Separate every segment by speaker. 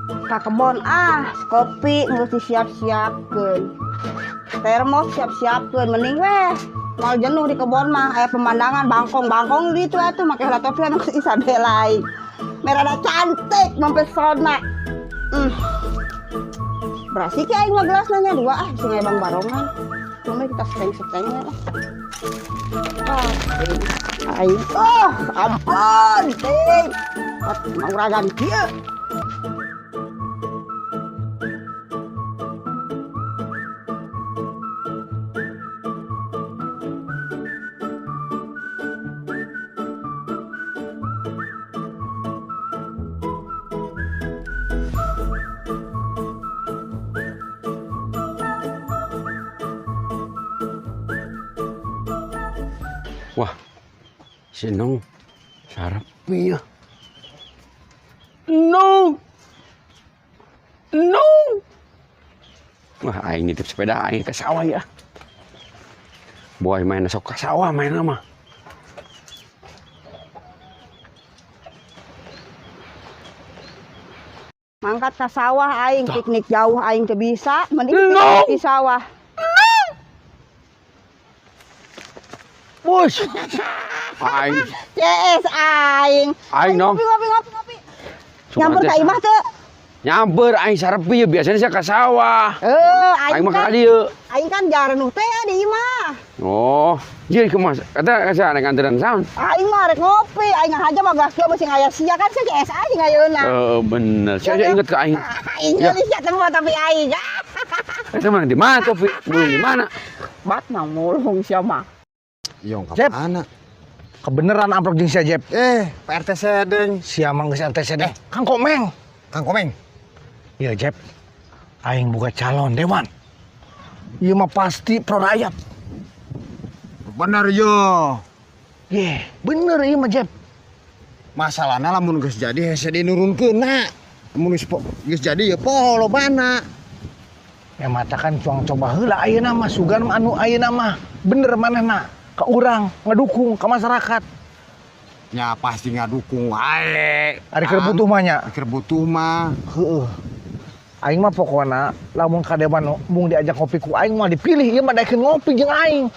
Speaker 1: Ka kebon kopi mesti siap-siapkeun. Termos siap-siapkeun mending weh. Mal jenuh di kebon mah aya pemandangan bangkong gitu atuh make heula topi anu isa belai. Merada cantik mempesona. Berasih ki aing mah gelasna nya 2 bisa ngaya Bang Barongan. Cuma kita seteng-seteng ya. Aing ampun ting. Mau ragan kieu.
Speaker 2: Wah, si Nong sarapi ya. Nong. Wah, aing nitip sepeda aing ke sawah ya. Boy main sok ke sawah main mah.
Speaker 1: Mangkat ke sawah aing piknik jauh aing teu bisa, mending
Speaker 2: No.
Speaker 1: di sawah.
Speaker 2: Bos. Aing.
Speaker 1: Yes aing.
Speaker 2: Aing Nong.
Speaker 1: Ngopi. Nyamper ka imah teu?
Speaker 2: Nyamper aing sarapi ya biasanya saya ke sawah. Aing mah ka
Speaker 1: kan
Speaker 2: dieu.
Speaker 1: aing kan jareuh teh di imah.
Speaker 2: Oh, jadi kemas. Kata saya ada nganteran saun.
Speaker 1: Aing mah rek ngopi, aing aja mah gaskeun mesin aya sia kan saya GS aing ayeuna.
Speaker 2: Bener. Saya inget ke aing.
Speaker 1: Aing geus ya teu tapi aing.
Speaker 2: Itu mana di mana topi? Belum di mana?
Speaker 1: Bat mah mulung sia mah.
Speaker 3: Yong
Speaker 4: Jep.
Speaker 3: kapana?
Speaker 4: Kebeneran amplop jeung sia Jep.
Speaker 3: PRT sedeng.
Speaker 4: Sia mah geus ente sedeng. Kang Komeng.
Speaker 3: Kang Komeng.
Speaker 4: Iya Jep. Aing boga calon dewan. Ieu mah pasti pro rakyat.
Speaker 3: Bener yo.
Speaker 4: Bener ieu mah Jep.
Speaker 3: Masalahna lamun geus jadi hese dinurunkeunna. Mun geus jadi ya poho lobana.
Speaker 4: Ya mata kan cuang coba heula ayeuna mah sugan anu ayeuna mah. Bener manehna ka urang ngedukung ka masyarakat.
Speaker 3: Ya pasti ngadukung wae.
Speaker 4: Ari keur butuh mah nya.
Speaker 3: Keur butuh mah.
Speaker 4: Heueuh. Aing mah pokona lamun ka dewan mung diajak ngopi ku aing mah dipilih ieu mah daekeun ngopi jeung aing.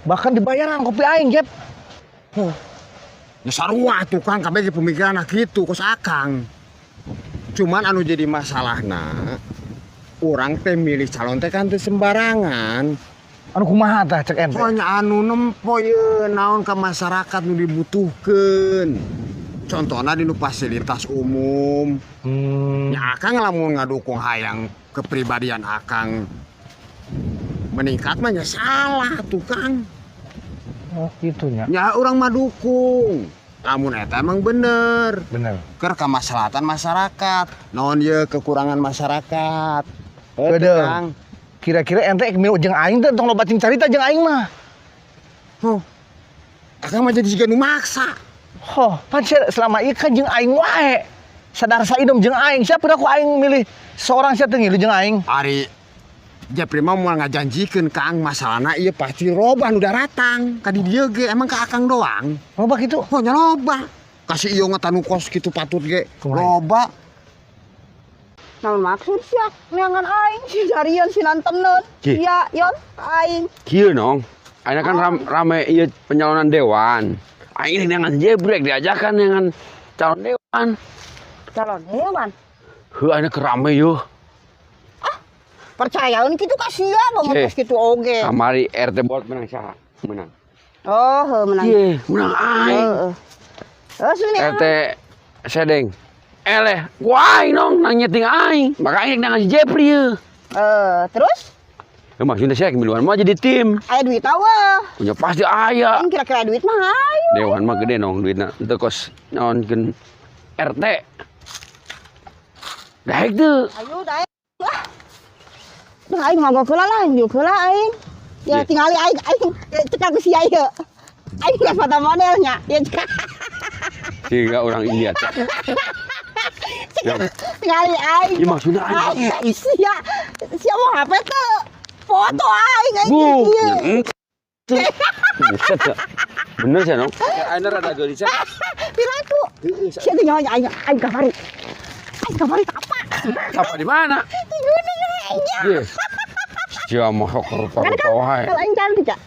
Speaker 4: Bahkan dibayaran kopi aing, Jep.
Speaker 3: Ya sarua tuh Kang kabeh pemikiran kitu kos Akang. Cuman anu jadi masalahna urang teh milih calon teh kan teu sembarangan.
Speaker 4: Anu kumaha tah cek ente?
Speaker 3: Pokoknya anu nempo ye naon ka masyarakat nu dibutuhkeun. Contohna di nu fasilitas umum. Ya Akang lamun ngadukung hayang kepribadian Akang meningkat mah nya salah tuh Kang.
Speaker 4: Oh, gitunya.
Speaker 3: Ya urang mah dukung. Lamun eta emang bener.
Speaker 4: Bener.
Speaker 3: Keur kamaslahatan masyarakat. Naon ye kekurangan masyarakat.
Speaker 4: Bener.
Speaker 3: Kang.
Speaker 4: Kira-kira ente milu jeung aing teh tong loba carita jeung aing mah.
Speaker 3: Akang mah jadi siga nu maksa.
Speaker 4: Pan selama ieu kan jeung aing wae. Sadar saidom jeung aing, siapa ku aing milih seorang sia teu ngilu jeung aing.
Speaker 3: Ari Japri mah moal ngajanjikeun Kang masalahna ieu pasti loba nu daratang. Ka di dieu ge emang ka Akang doang.
Speaker 4: Loba kitu.
Speaker 3: Nya loba. Kasih ieu ngetanu kos kitu patut ge. Loba.
Speaker 1: Naon maksud sia neangan aing si jarian si nantemneun. Iya, yon aing.
Speaker 2: Kieu Nong. Aina kan rame ieu pencalonan dewan. Aing dengan jebrek diajakan dengan calon dewan.
Speaker 1: Calon dewan.
Speaker 2: Heuh aina kerame yeuh.
Speaker 1: Percayaun kitu ka sia banget kitu oge.
Speaker 2: Kamari RT Bolt menang saha? Menang.
Speaker 1: Oh, menang.
Speaker 2: Menang aing.
Speaker 1: Sini.
Speaker 2: RT Sedeng. Eleh, gua aing Nong nang nyeting aing. Maka aing dengan si Jepri yeuh.
Speaker 1: Terus?
Speaker 2: Maksudnya saya kemiluan mah jadi tim.
Speaker 1: Aya duit awa.
Speaker 2: Punya pasti aya.
Speaker 1: Aing kira-kira duit mah ayo.
Speaker 2: Dewan mah gede Nong duitna. Teu kos naonkeun RT. Daek teu.
Speaker 1: Ayo daek. Aing mah heula lah, yuk heula aing. Ya tingali aing cekak ku sia ieu. Aing geus foto modelnya. Ya
Speaker 2: Siga orang India teh.
Speaker 1: Tingali aing.
Speaker 2: Ieu maksudna aing.
Speaker 1: Sia mau HP teu? Foto aing
Speaker 2: ieu. Buset ya. Bener sih Nong. Aina rada geulisan.
Speaker 1: Pilaku. Sia teh nyawa aing kamari. Kamari apa?
Speaker 2: Apa di mana?
Speaker 1: Di gunung aja.
Speaker 2: Yes. Sia mah rupa-rupa wae.
Speaker 1: Kalau aing cantik ya.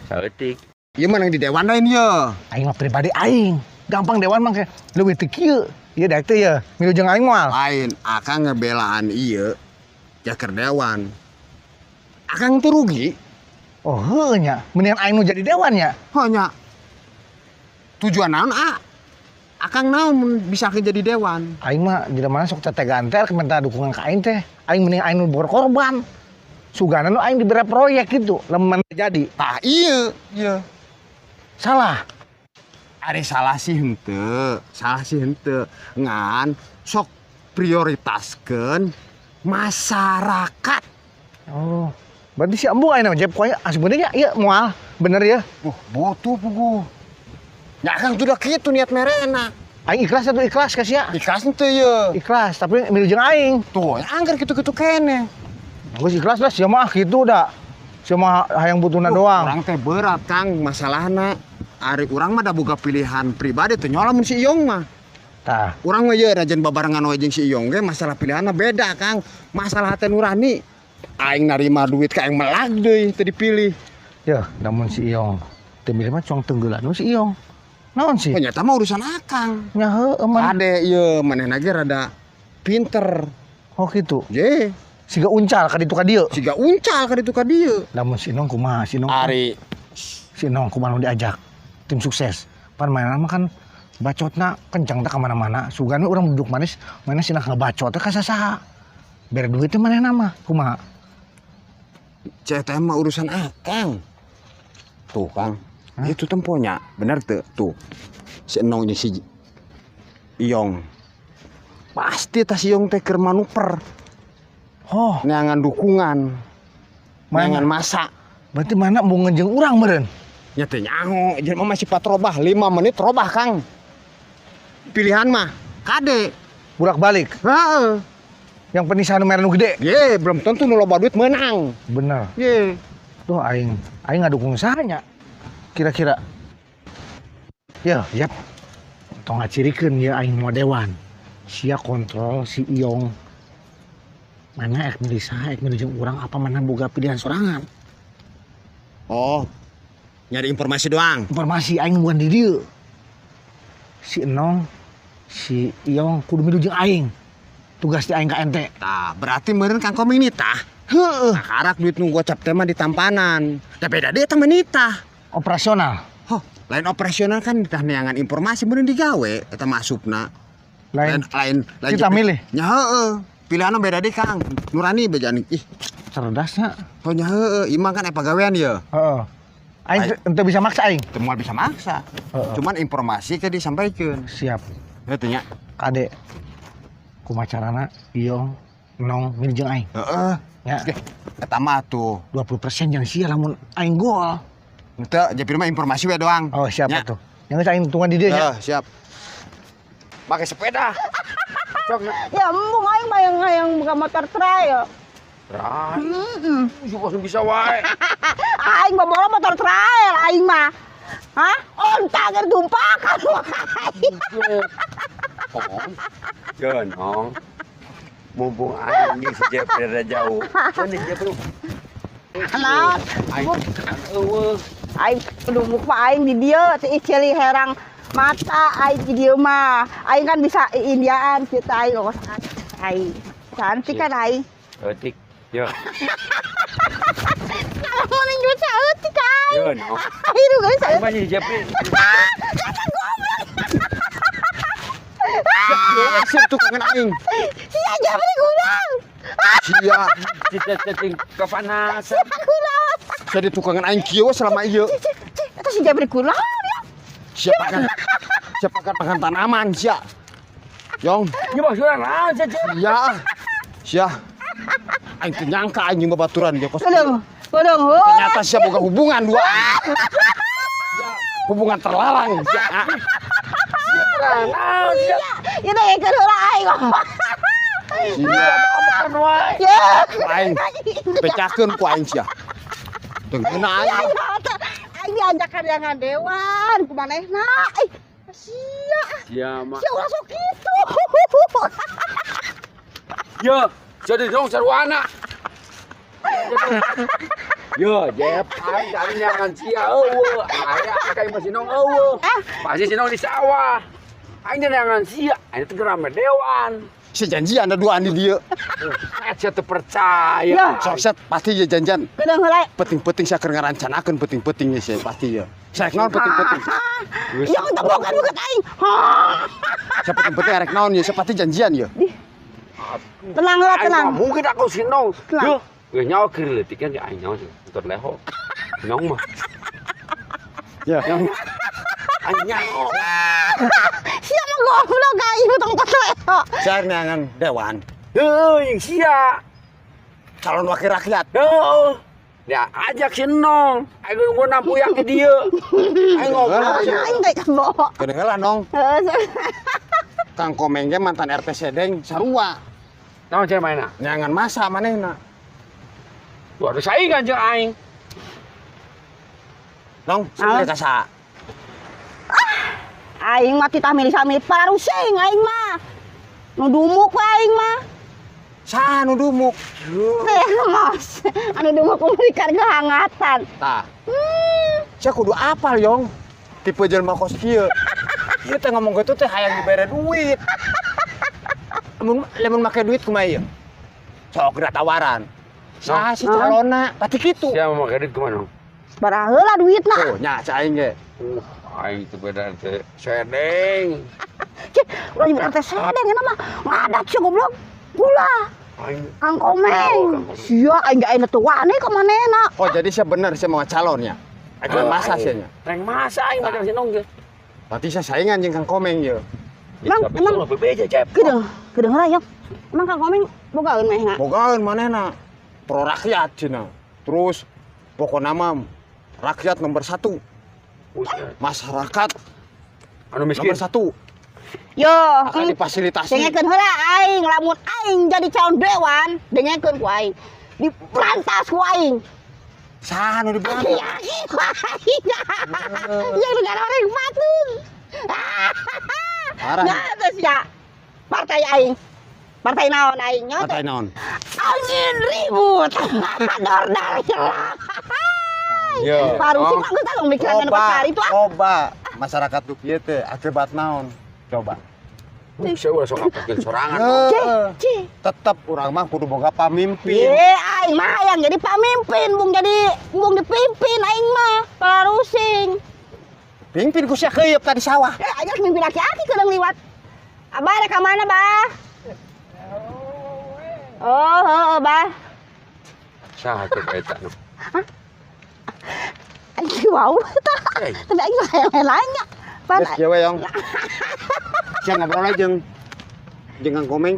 Speaker 2: Saeutik.
Speaker 3: Ieu mah yang di dewan lain ya.
Speaker 4: Aing mah pribadi aing. Gampang dewan mah kayak leuwih teu kieu. Ieu daek teh ya. Milu jeung aing moal.
Speaker 3: Lain, akang ngebelaan ieu ya keur dewan. Akang teu rugi.
Speaker 4: Oh heuh nya. Mendingan aing nu jadi dewan nya.
Speaker 3: Hanya tujuan naon akang naon bisa jadi dewan.
Speaker 4: Aing mah di mana sok teteh ganter minta dukungan ka aing teh. Aing mending aing nu berkorban. Sugana nu aing dibere proyek gitu. Lemen jadi.
Speaker 3: Tah iya.
Speaker 4: Salah.
Speaker 3: Ada salah sih henteu. Ngan sok prioritaskeun masyarakat.
Speaker 4: Oh. Berarti si Ambu ayeuna mah pokoknya sebenarnya ieu moal. Bener ya.
Speaker 3: Butuh pugu. Ya akang sudah kitu niat merena.
Speaker 4: Aing ikhlas atuh ikhlas ka sia.
Speaker 3: Ikhlas henteu ye.
Speaker 4: Ikhlas tapi milu jeung aing.
Speaker 3: Tuh, anggar kitu-kitu kene.
Speaker 4: Geus ikhlas lah sia mah kitu da. Sia mah hayang butuhna doang.
Speaker 3: Urang teh berat, Kang, masalahna. Ari urang mah da boga pilihan pribadi teh nyola mun si Iyong mah.
Speaker 4: Tah.
Speaker 3: Urang mah ye rajan babarengan wae jeung si Iyong ge masalah pilihanna beda, Kang. Masalah teh nurani. Aing narima duit ka aing melag deui teu dipilih.
Speaker 4: Ya, namun si Iyong teu milih mah cong tenggelan si Iyong. Naon sih?
Speaker 3: Ternyata mah urusan akang.
Speaker 4: Nya heueuh man.
Speaker 3: Ade ieu manehna ge rada pinter.
Speaker 4: Oh kitu.
Speaker 3: Ye,
Speaker 4: Siga uncal ka ditu ka dieu.
Speaker 3: siga uncal ka ditu ka dieu.
Speaker 4: Namun si Inong kumaha? Si Inong si Inong kumaha nu diajak tim sukses. Pan mainan mah kan bacotna kencang teh ka mana-mana. Sugana urang duduk manis, mana sina ngabacot teh ka sasaha. Bere duit teh manehna mah kumaha?
Speaker 3: Cek teh mah urusan akang. Tuh, Kang. Itu temponya, bener tuh. Tuh. Si Enong jeung si Iyong. Pasti tas Iyong teh keur manuper.
Speaker 4: Oh,
Speaker 3: Neangan dukungan. Neangan
Speaker 4: mana?
Speaker 3: masa.
Speaker 4: Berarti mana mau ngejeung urang meureun?
Speaker 3: Nya teh nyaho, jelema mah sifat robah 5 menit robah, Kang. Pilihan mah kade.
Speaker 4: Bolak-balik.
Speaker 3: Heeh.
Speaker 4: Yang penisahan nu mere nu gede.
Speaker 3: Ye, belum tentu nu loba duit menang.
Speaker 4: Bener.
Speaker 3: Ye.
Speaker 4: Tuh aing ngadukung sahanya. Kira-kira. Ya, yap. Tong ngacirikeun ya aing mau dewan. Sia kontrol si Iyong. Mana ek milih saha, ek milih jeung urang apa mana boga pilihan sorangan.
Speaker 3: Oh. Nyari informasi doang.
Speaker 4: Informasi aing bukan di dieu. Si Enong, si Iyong kudu milih jeung aing. Tugas di aing ka ente.
Speaker 3: Tah, berarti meureun Kang Koming nitah.
Speaker 4: Heueuh,
Speaker 3: Karak duit nu gocap teh mah di tampanan. Da beda deui eta mah nitah.
Speaker 4: operasional.
Speaker 3: Huh, lain operasional kan nitah neangan informasi meureun digawe eta mah asupna.
Speaker 4: Lain kita
Speaker 3: jepi-
Speaker 4: milih.
Speaker 3: Nya heueuh. Pilihanna beda deui Kang. Nurani bejaan ih.
Speaker 4: cerdasnya.
Speaker 3: Oh nya heueuh, imah kan pagawean ye.
Speaker 4: Heeh. Aing ente bisa maksa aing.
Speaker 3: Teu moal bisa maksa.
Speaker 4: Heeh.
Speaker 3: Cuman informasi ke disampaikan.
Speaker 4: Siap.
Speaker 3: Heuh nya.
Speaker 4: Kade. Kumacarana Iyong, Nong, milih jeung aing.
Speaker 3: Heeh.
Speaker 4: Ya,
Speaker 3: Eta mah tuh.
Speaker 4: 20% yang sia lamun aing gol.
Speaker 3: Teu, jadi mah informasi we doang.
Speaker 4: Oh, siap
Speaker 3: Nya.
Speaker 4: atuh. Yang aing tunggu di dieu nya.
Speaker 3: Siap.
Speaker 2: Pakai sepeda. Cok.
Speaker 1: Ya embung aing mah yang buka motor trail.
Speaker 2: Rai. Juga bisa wae.
Speaker 1: Aing mah bawa motor trail aing mah. Hah? Onta keur tumpakan.
Speaker 2: Genong. Mumpung anjing si Jepri rada jauh. Mana Jepri?
Speaker 1: Anak.
Speaker 2: Eueuh.
Speaker 1: Aing dumuk mah aing di dieu teh cili herang mata aing di dieu mah. Aing kan bisa Indiaan kita aing ngos aing. Cantik kan aing.
Speaker 2: Etik. Yo.
Speaker 1: Kalau ning duit saeutik aing.
Speaker 2: Genong.
Speaker 1: Aing nu geus saeutik.
Speaker 2: Mana si Jepri?
Speaker 3: Siap tukangan aing.
Speaker 1: Sia Jepri gudang.
Speaker 3: Sia.
Speaker 2: Cita-cita kepanasan.
Speaker 1: Kunaon?
Speaker 3: Jadi tukangan aing kieu selama ieu.
Speaker 1: Eta si Jepri kunaon ya?
Speaker 3: Siapa kan tanaman sia. Yong,
Speaker 2: Nyoba surang naon Cece?
Speaker 3: ya. Sia. Aing teu nyangka anjing babaturan dia kos.
Speaker 1: Tolong.
Speaker 3: Ternyata sia boga hubungan dua. Hubungan terlarang sia.
Speaker 2: Naon sia?
Speaker 1: Itu yang kedua aing.
Speaker 3: Sia.
Speaker 2: Makan wae.
Speaker 1: Ya.
Speaker 3: Aing pecahkeun ku aing sia. Dengeuna aing.
Speaker 1: Aing diajak karyangan dewan kumanehna. Sia.
Speaker 2: Sia mah.
Speaker 1: Sia urang sok kitu.
Speaker 2: Ya, jadi dong sarwana. Ya, Jep, aing dari nyangan sia eueuh. Aya kayak masih nong eueuh. Pasti sinong di sawah. Aing dari nyangan sia, aing teh rame dewan.
Speaker 3: Sejanjian ada duaan di dia.
Speaker 2: Saya teu percaya.
Speaker 1: Ya.
Speaker 3: Sok set pasti ya janjian.
Speaker 1: Kedeung heula.
Speaker 3: Penting-penting saya keur ngarancanakeun penting-pentingnya sih pasti ya. Saya naon penting-penting.
Speaker 1: Ya kita bukan aing.
Speaker 3: Saya penting-penting arek naon ya, saya pasti janjian ya.
Speaker 1: Tenang heula,
Speaker 2: Aing
Speaker 1: tenang.
Speaker 2: mah mungkin aku sinong.
Speaker 1: Tenang.
Speaker 2: Yo, geus nyawa keur leutik kan aing nyawa untuk leho. Sinong mah.
Speaker 3: Ya.
Speaker 2: Yang aing nyawa.
Speaker 1: Siapa goblok aing utang kotleo.
Speaker 3: Saya nyangan dewan
Speaker 2: Heuh, yang sia.
Speaker 3: calon wakil rakyat.
Speaker 2: Heuh. Ya ajak sinong. Aing mau nampuyak ke dia. Aing ngobrol.
Speaker 1: Aing teh kebo.
Speaker 3: Kedengeran dong,
Speaker 1: Heeh.
Speaker 3: Kang Komeng ge mantan RT Sedeng sarua.
Speaker 2: Naon cai mainna?
Speaker 3: Nyangan masa manehna.
Speaker 2: Tuh ada saingan jeung aing.
Speaker 3: Dong,
Speaker 1: Naon?
Speaker 3: mereka sa.
Speaker 1: Aing mah titah milih-milih parusing aing mah. Nu dumuk we aing mah.
Speaker 3: Sa nu dumuk.
Speaker 1: Mas, anu dumuk memberikan kehangatan.
Speaker 3: Tah. Saya kudu apal, Yong. Tipe jelema kos kieu. Ieu teh ngomong gitu teh hayang dibere duit. Lamun make duit kumaha ieu? Sok geura tawaran. Saha si calonna? Pati kitu.
Speaker 2: Sia mau kredit ke mana?
Speaker 1: Baraha heula duitna.
Speaker 3: Tuh, nya cai ge.
Speaker 2: Aing teu beda teh sedeng.
Speaker 1: Cih, ulah nyebut teh sedeng eta mah. Ngadat sih goblok. Gula.
Speaker 2: Aing
Speaker 1: Kang Komeng. Sia aing ge ayeuna teu wani ka manehna.
Speaker 3: Oh, jadi saya bener saya mau calonnya. Aduh masa sih nya.
Speaker 2: Reng masa aing macam sinong ge.
Speaker 3: Berarti saya saingan jeung Kang Komeng ye.
Speaker 1: Emang
Speaker 2: bebeja cep.
Speaker 1: Kedeung heula yong. Emang Kang Komeng bogaeun meh nga.
Speaker 3: Bogaeun manehna. Pro rakyat cenah. Terus pokoknya mah rakyat nomor 1. Masyarakat
Speaker 2: Anu miskin.
Speaker 3: nomor 1
Speaker 1: Yo,
Speaker 3: akan difasilitasi.
Speaker 1: dengekeun heula aing lamun aing jadi calon dewan, dengekeun ku aing. Diperantas ku aing.
Speaker 3: Saha nu diberantas?
Speaker 1: Yang negara orang patun.
Speaker 3: Parah.
Speaker 1: Ngatos ya. Partai aing. Partai naon aing nyoto.
Speaker 3: Partai naon?
Speaker 1: Angin ribut. Dordar.
Speaker 2: Yo.
Speaker 1: Parusi mah geus tanggung mikiran pasar itu ah.
Speaker 3: Coba masyarakat tuh kieu teh akibat naon? Coba.
Speaker 2: Saya udah sok ngapain sorangan.
Speaker 1: Cih.
Speaker 3: Tetep urang mah kudu boga pamimpin.
Speaker 1: Ye, aing mah yang jadi pamimpin, bung dipimpin aing mah parusing.
Speaker 3: Pimpin ku sia keuyeuk tadi sawah.
Speaker 1: Aja mimpin aki-aki kedeung liwat. Abah rek ka mana, Bah? Oh, heuh, Bah.
Speaker 2: Saha teh eta nu?
Speaker 1: Aing wow tah. Tapi aing mah hayang-hayangnya.
Speaker 3: Geus kieu we, Yong. Sia ngobrol aja jeung Kang Komeng.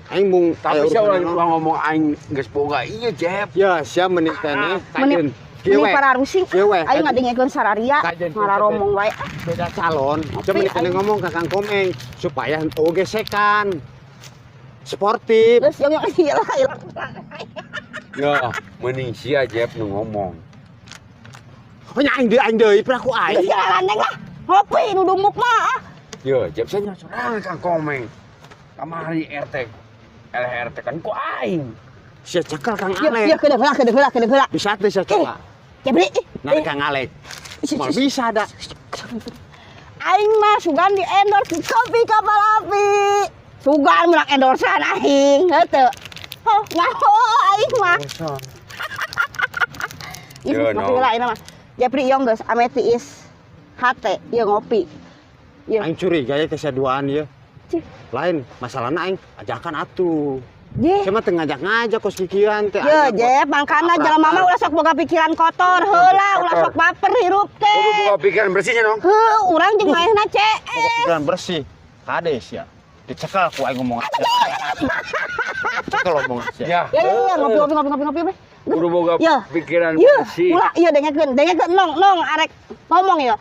Speaker 3: Aing mung
Speaker 2: Tapi sia ulah ngomong aing geus boga ieu cep.
Speaker 3: ya sia menik teh
Speaker 1: Meni
Speaker 3: kieu we.
Speaker 1: para rusing.
Speaker 3: Kieu we.
Speaker 1: Aing ngadengekeun sararia,
Speaker 3: Kajen,
Speaker 1: ngararomong wae.
Speaker 3: Beda calon. Coba menik teh ngomong ka Kang Komeng supaya henteu gesekan. Sportif.
Speaker 1: Terus yang iyalah.
Speaker 2: Ya, mending sia Jep nu ngomong.
Speaker 3: Pokoknya aing deui piraku aing.
Speaker 1: Geus landeng lah. Ngopi nu dumuk mah.
Speaker 2: Yo, Jep saya sorangan Kang Komeng. Kamari RT. LRT kan ku aing.
Speaker 3: Sia cekel Kang
Speaker 1: Iya,
Speaker 3: Alek.
Speaker 1: iya kedeung heula.
Speaker 3: Bisa teh sia coba.
Speaker 1: Jebri.
Speaker 3: Narik Kang Alek. Mal bisa da.
Speaker 1: Aing mah sugan di endorse kopi kapal api. Sugan menang endorsean aing, heuh. Oh, ngaho aing mah.
Speaker 2: Yo,
Speaker 1: Ieu
Speaker 2: no.
Speaker 1: mah ayeuna mah. Jepri iong geus ame tiis hate ieu ngopi. Ieu.
Speaker 3: Aing curiga ya sia duaan ieu.
Speaker 1: Cih.
Speaker 3: Lain masalahna aing ajakan atuh.
Speaker 1: Ye.
Speaker 3: Saya mah teu ngajak-ngajak kos kikian teh.
Speaker 1: Ye, Jep, mangkana jelema mah ulah sok boga pikiran kotor heula, ulah sok baper hirup
Speaker 2: Kudu
Speaker 1: teh.
Speaker 2: boga pikiran bersihnya dong.
Speaker 1: Heuh, urang jeung maehna
Speaker 3: Boga
Speaker 1: CS.
Speaker 3: pikiran bersih. Kades ya. Dicekel ku aing ngomong aja. Cekel ngomong aja.
Speaker 2: Ya.
Speaker 1: Ya, ngopi.
Speaker 2: Kudu boga
Speaker 1: Ya.
Speaker 2: pikiran
Speaker 1: Iya,
Speaker 2: bersih.
Speaker 1: ulah iya dengekeun nong arek ngomong ya.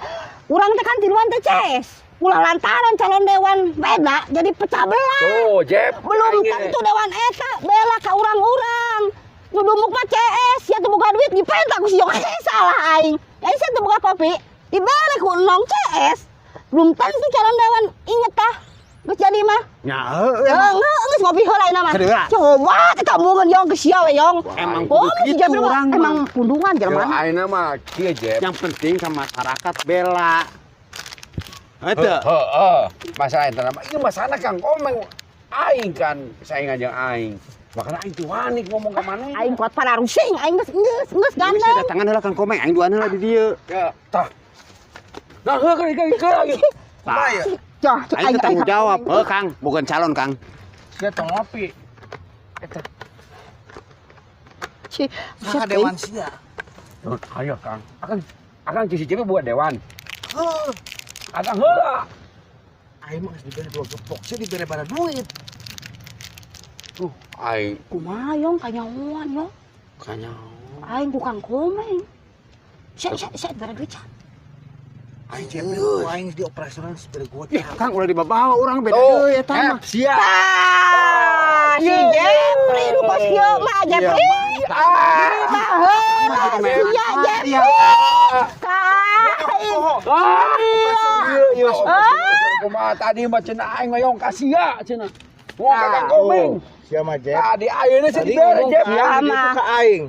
Speaker 1: Urang teh kan tiluan teh CS. Ulah lantaran calon dewan beda jadi pecah belah.
Speaker 2: Tuh, Jep.
Speaker 1: Belum tentu dewan eta bela ka urang-urang. Nu dumuk mah CS, ya teu boga duit dipenta ku si Jong. Salah aing. Aing sia teu boga kopi, dibere ku nong CS. Belum tentu calon dewan inget tah. Geus jadi mah.
Speaker 3: Nya
Speaker 1: Geus ngopi heula ayeuna mah.
Speaker 3: Kedua.
Speaker 1: Coba kita mungkin yong ke sia we yong.
Speaker 3: Emang
Speaker 1: Oh,
Speaker 3: kudu
Speaker 1: si
Speaker 3: gitu
Speaker 1: Jepri mah
Speaker 3: orang mah.
Speaker 1: emang pundungan
Speaker 2: Ya
Speaker 1: jelema.
Speaker 2: ayeuna mah kieu Jep.
Speaker 3: yang penting ke masyarakat bela. Eta.
Speaker 2: Heeh. Masalah eta mah ieu masalah Kang Komeng. Aing kan saingan jeung aing. Makanya aing teu wani ngomong ka maneh.
Speaker 1: Aing kuat pararusing, aing geus
Speaker 3: Geus
Speaker 1: gandeng.
Speaker 3: datangan heula Kang Komeng, aing duaan heula di dieu.
Speaker 2: Ya, tah. Nah, heuh lagi.
Speaker 3: Tah.
Speaker 1: Cah,
Speaker 3: Aing teu tanggung jawab, Kang, bukan calon Kang.
Speaker 4: Sia tong ngopi. Eta
Speaker 1: Si
Speaker 4: saha dewan sia.
Speaker 2: Ayo Kang. Akang cuci cepet buat dewan.
Speaker 4: Heuh,
Speaker 2: Akang heula.
Speaker 4: aing mah geus dibere 2 gepok, sia dibere bara duit.
Speaker 2: Aing
Speaker 1: kumaha yong kanyawan yong.
Speaker 2: kanya.
Speaker 1: Aing bukan Komeng. Saya bere duit.
Speaker 4: Aing Jepri ku aing di operasional dibere gocap.
Speaker 3: Kang udah dibawa orang beda
Speaker 2: Oh,
Speaker 3: deui eta mah.
Speaker 2: Sia.
Speaker 1: Si Jepri lu bos yuk mah Jepri. Iya Jepri.
Speaker 2: Kumaha tadi mah cenah aing ngayong ka sia cenah. Wong Kang Komeng.
Speaker 4: Sia mah Jep.
Speaker 2: Tadi ayeuna sih
Speaker 4: Tadi
Speaker 2: dibere
Speaker 4: ngomong
Speaker 2: Jep.
Speaker 4: sia
Speaker 1: Sama.
Speaker 4: di ditu ka aing.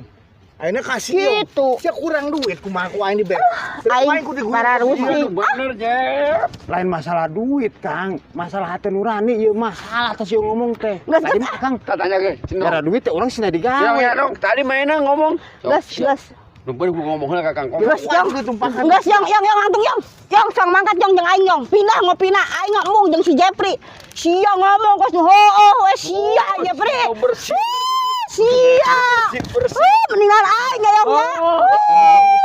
Speaker 4: Ayeuna kasih yo.
Speaker 1: Gitu.
Speaker 4: Sia kurang duit kumaha ku aing dibere.
Speaker 1: Aing pararusing.
Speaker 2: Bener Jep.
Speaker 3: Lain masalah duit, Kang. Masalah hati nurani ieu masalah teh sieu ngomong teh.
Speaker 1: Geus,
Speaker 3: Tadi mah Kang,
Speaker 2: Tanya ge,
Speaker 3: gara duit teh urang cenah
Speaker 2: Yang
Speaker 3: digawe.
Speaker 2: ya dong, tadi mainnya ngomong.
Speaker 1: Geus.
Speaker 2: Numpun gua ngomong heula ka Kang Komeng.
Speaker 1: Geus yong. Geus yong langsung yong. Yong sang mangkat yong jeung aing yong. Pindah ngopina aing ngomong jeung si Jepri. Sia ngomong kos heueuh we sia Jepri.
Speaker 2: Bersih.
Speaker 1: Sia. Mendingan aing ya yong.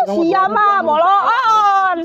Speaker 1: Sia mah boloon.